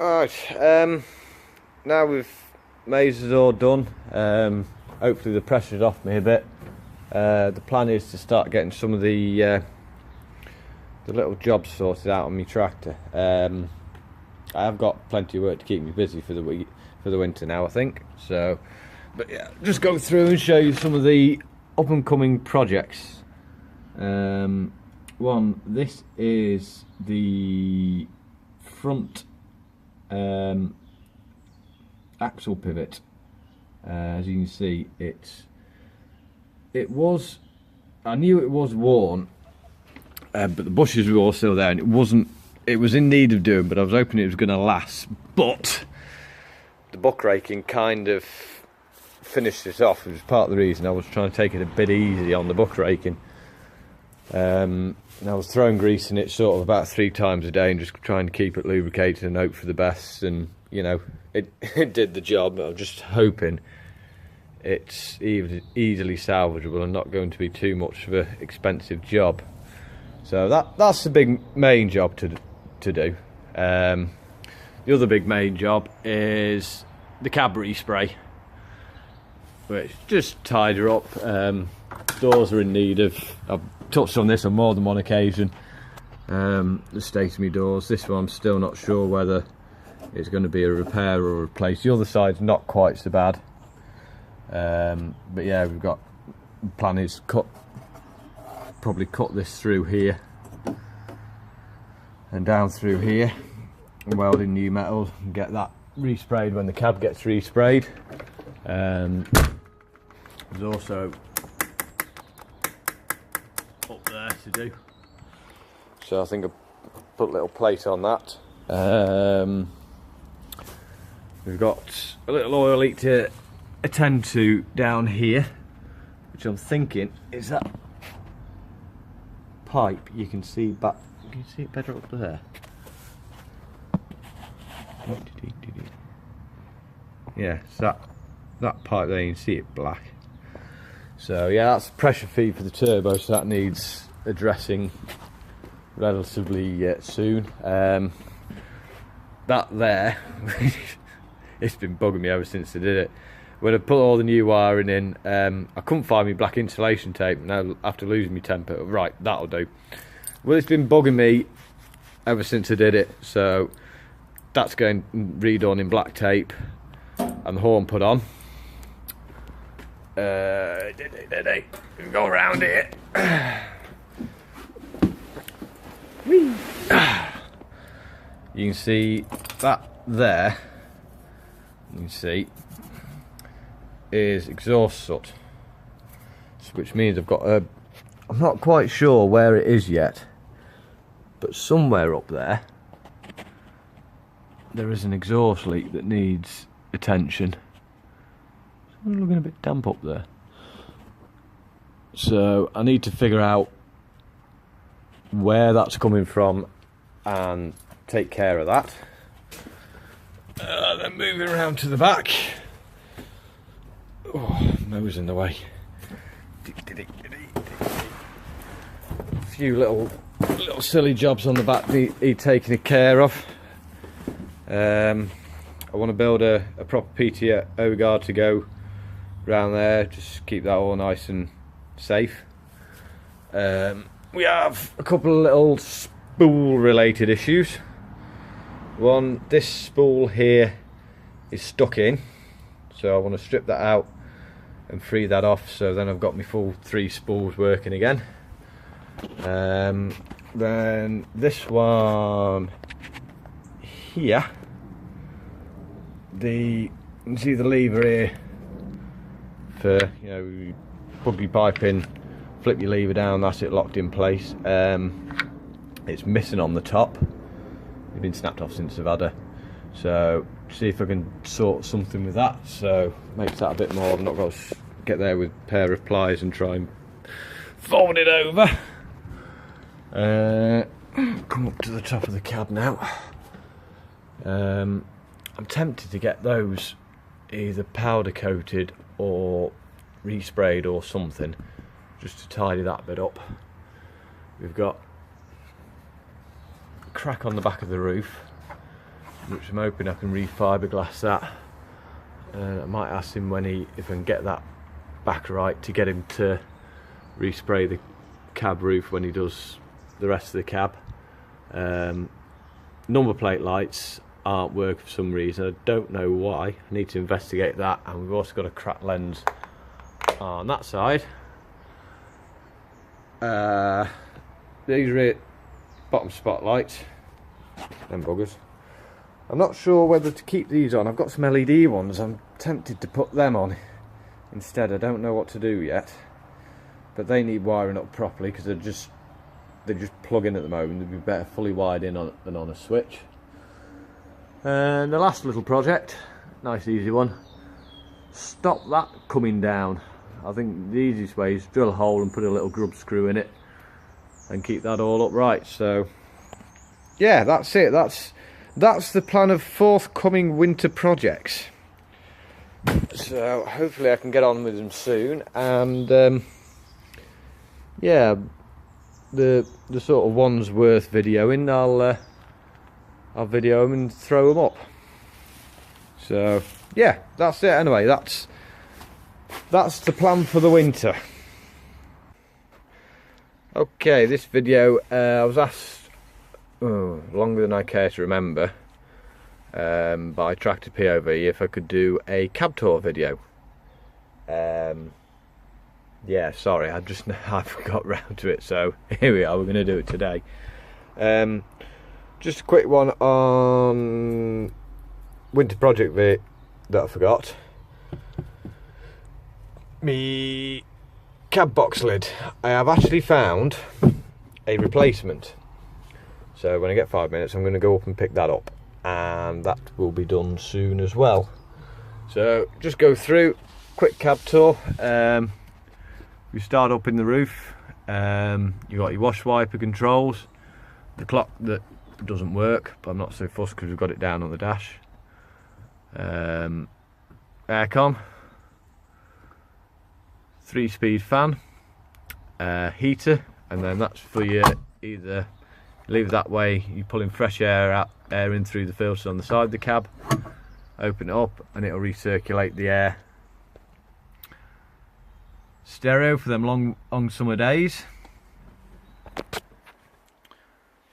Alright, now we've mazes all done, hopefully the pressure's off me a bit. The plan is to start getting some of the little jobs sorted out on my tractor. I have got plenty of work to keep me busy for the winter now, I think. So, but yeah, just go through and show you some of the up and coming projects. This is the front axle pivot. As you can see, I knew it was worn, but the bushes were all still there, and it was in need of doing, but I was hoping it was going to last. But the buck raking kind of finished it off. It was part of the reason I was trying to take it a bit easy on the buck raking. And I was throwing grease in it sort of about 3 times a day and just trying to keep it lubricated and hope for the best. And you know, it did the job. I'm just hoping it's easily salvageable and not going to be too much of an expensive job. So that's the big main job to do. The other big main job is the cab respray, which just tied her up. Doors are in need of. I've touched on this on more than one occasion. The state of my doors. This one I'm still not sure whether it's going to be a repair or a replace. The other side's not quite so bad. But yeah, we've got the plan is probably cut this through here and down through here and weld in new metal and get that resprayed when the cab gets resprayed. There's also up there to do, so I think I'll put a little plate on that. We've got a little oil leak to attend to down here, which I'm thinking is that pipe. You can see back. Can you see it better up there? Yeah, so that pipe there, you can see it black. So yeah, that's pressure feed for the turbo, so that needs addressing relatively soon. That there, it's been bugging me ever since I did it. When I put all the new wiring in, I couldn't find my black insulation tape. Now after losing my temper, right, that'll do. Well, it's been bugging me ever since I did it, so that's going redone in black tape and the horn put on. Go around here. You can see that there. You can see is exhaust soot, which means I've got a. I'm not quite sure where it is yet, but somewhere up there is an exhaust leak that needs attention. It's looking a bit damp up there, so I need to figure out where that's coming from and take care of that. Then moving around to the back. Oh, nose in the way. A few little silly jobs on the back need taking care of. I want to build a proper PTO guard to go around there, just keep that all nice and safe. We have a couple of little spool related issues. One, this spool here is stuck in, so I want to strip that out and free that off, so then I've got my full 3 spools working again. Then this one here, you can see the lever here for, you know, you plug your pipe in, flip your lever down, that's it locked in place. It's missing on the top. It's been snapped off since I've had her, so see if I can sort something with that, so makes that a bit more. I've not got to get there with a pair of pliers and try and fold it over. Come up to the top of the cab now. I'm tempted to get those either powder coated or resprayed or something, just to tidy that bit up. We've got a crack on the back of the roof, which I'm hoping I can re-fiberglass that. I might ask him if I can get that back right, to get him to respray the cab roof when he does the rest of the cab. Number plate lights aren't working for some reason. I don't know why. I need to investigate that. And we've also got a cracked lens on that side. These are bottom spotlights, them buggers. I'm not sure whether to keep these on. I've got some LED ones. I'm tempted to put them on instead. I don't know what to do yet, but they need wiring up properly because they just plug in at the moment. They'd be better fully wired in than on a switch. And the last little project, nice easy one, stop that coming down. I think the easiest way is drill a hole and put a little grub screw in it and keep that all upright. So yeah, that's it. That's the plan of forthcoming winter projects. So hopefully I can get on with them soon. And yeah, the sort of ones worth videoing, I'll video them and throw them up. So yeah, that's it. Anyway, that's the plan for the winter. Okay, this video, I was asked longer than I care to remember by Tractor POV if I could do a cab tour video. Yeah, sorry, I forgot round to it, so here we are, we're going to do it today. Just a quick one on winter project bit that I forgot. Me cab box lid. I have actually found a replacement. So when I get 5 minutes, I'm going to go up and pick that up, and that will be done soon as well. So just go through, quick cab tour. We start up in the roof. You've got your wash wiper controls, the clock that doesn't work, but I'm not so fussed because we've got it down on the dash. Aircon, 3-speed fan, heater, and then that's for your either leave it that way, you're pulling fresh air in through the filter on the side of the cab, open it up and it'll recirculate the air. Stereo for them long summer days.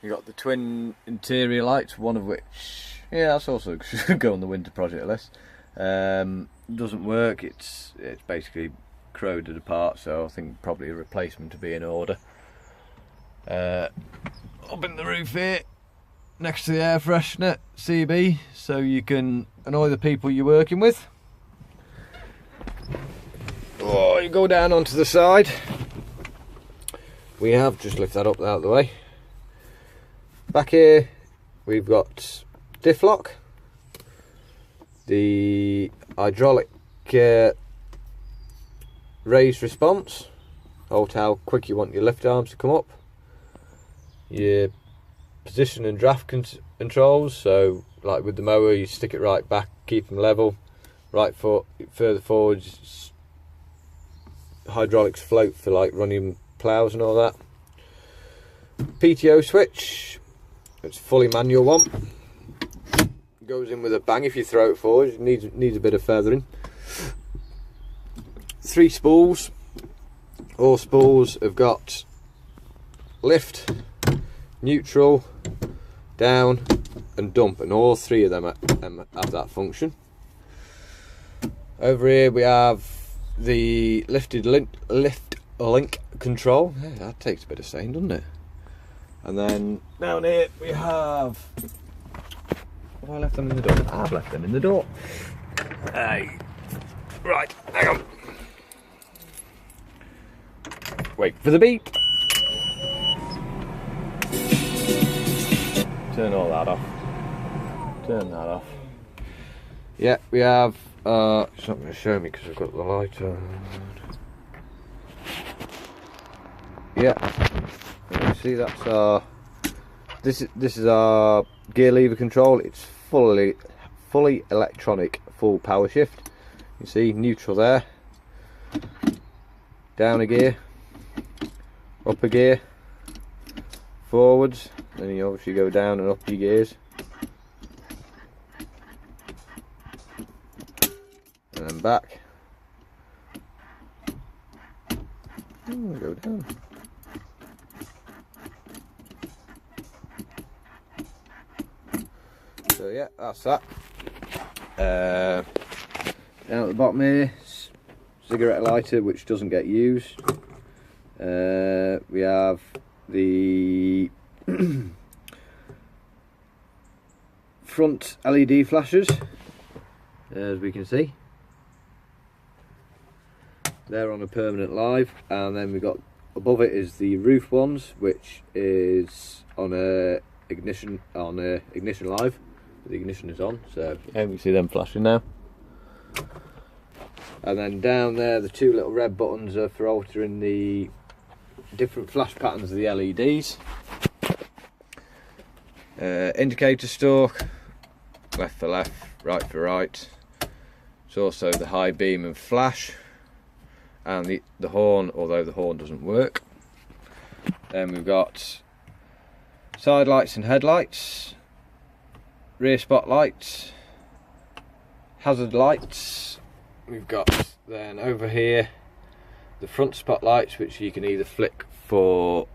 You got the twin interior lights, one of which, yeah, that's also should go on the winter project list. Doesn't work. It's basically corroded apart, so I think probably a replacement to be in order. Up in the roof here, next to the air freshener, CB, so you can annoy the people you're working with. Oh, you go down onto the side. We have just lift that up out of the way. Back here, we've got diff lock, the hydraulic raised response, hold how quick you want your lift arms to come up, your position and draft controls, so like with the mower you stick it right back, keep them level, right foot further forward, hydraulics float for like running ploughs and all that. PTO switch, it's a fully manual one, goes in with a bang if you throw it forward, it needs a bit of feathering. 3 spools, all spools have got lift, neutral, down and dump, and all 3 of them have that function. Over here we have the lift link control. Yeah, that takes a bit of saying, doesn't it? And then down here we have, have I left them in the door? I've left them in the door. Right, hang on. Wait for the beep. Turn all that off. Turn that off. Yeah, we have, it's not going to show me because I've got the light on. Yeah, you see that's our, this is our gear lever control. It's fully electronic, full power shift. You see neutral there, down a gear, up a gear, forwards, then you obviously go down and up your gears. them back. Go down. So yeah, that's that. Down at the bottom here, cigarette lighter which doesn't get used. We have the front LED flashes, as we can see. They're on a permanent live, and then we've got above it is the roof ones, which is on a ignition live. The ignition is on, so yeah, we can see them flashing now. And then down there, the two little red buttons are for altering the different flash patterns of the LEDs. Indicator stalk, left for left, right for right. It's also the high beam and flash, and the horn, although the horn doesn't work. Then we've got side lights and headlights, rear spotlights, hazard lights. We've got then over here the front spotlights, which you can either flick for,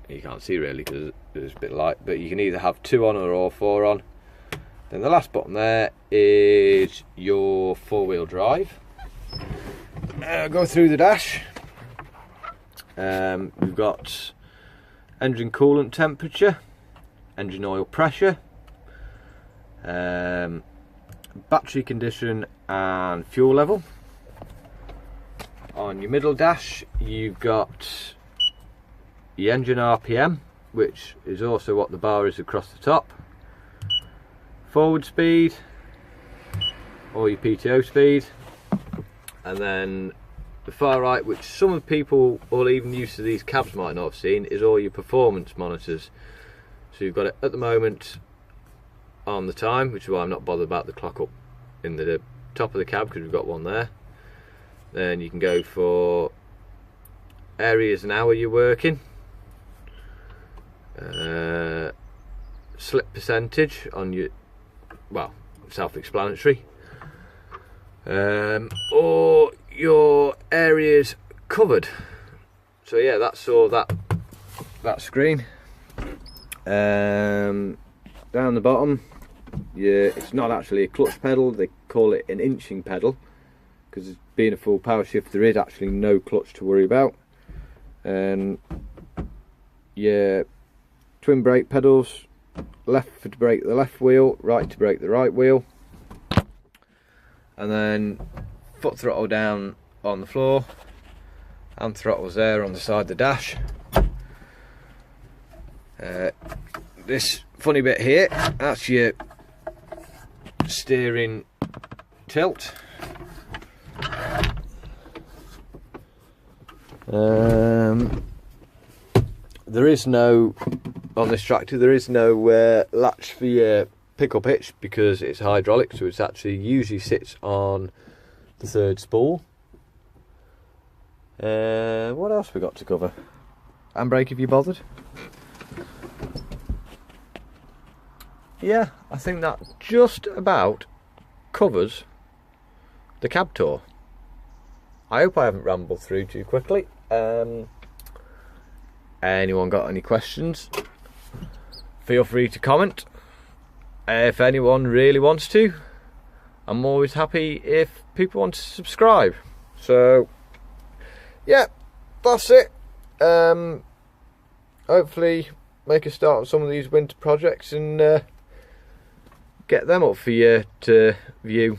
you can't see really because it's a bit light, but you can either have 2 on or all 4 on. Then the last button there is your 4-wheel drive. Go through the dash. We've got engine coolant temperature, engine oil pressure, battery condition and fuel level. On your middle dash you've got your engine RPM, which is also what the bar is across the top, forward speed or your PTO speed, and then the far right, which some of the people or even used to these cabs might not have seen, is all your performance monitors. So you've got it at the moment on the time, which is why I'm not bothered about the clock up in the top of the cab, because we've got one there. Then you can go for areas and hour you're working, slip percentage on your, well, self-explanatory, or your areas covered. So yeah, that's all that screen. Down the bottom, it's not actually a clutch pedal, they call it an inching pedal, because being a full power shift there is actually no clutch to worry about. And your twin brake pedals, left to brake the left wheel, right to brake the right wheel, and then foot throttle down on the floor, hand throttles there on the side of the dash. This funny bit here, that's your steering tilt. There is no, on this tractor, there is no latch for your pickup hitch because it's hydraulic, so it's actually usually sits on the 3rd spool. What else we got to cover? Handbrake if you bothered. Yeah, I think that just about covers the cab tour. I hope I haven't rambled through too quickly. Anyone got any questions? Feel free to comment. If anyone really wants to, I'm always happy if people want to subscribe. So, yeah, that's it. Hopefully make a start on some of these winter projects and get them up for you to view.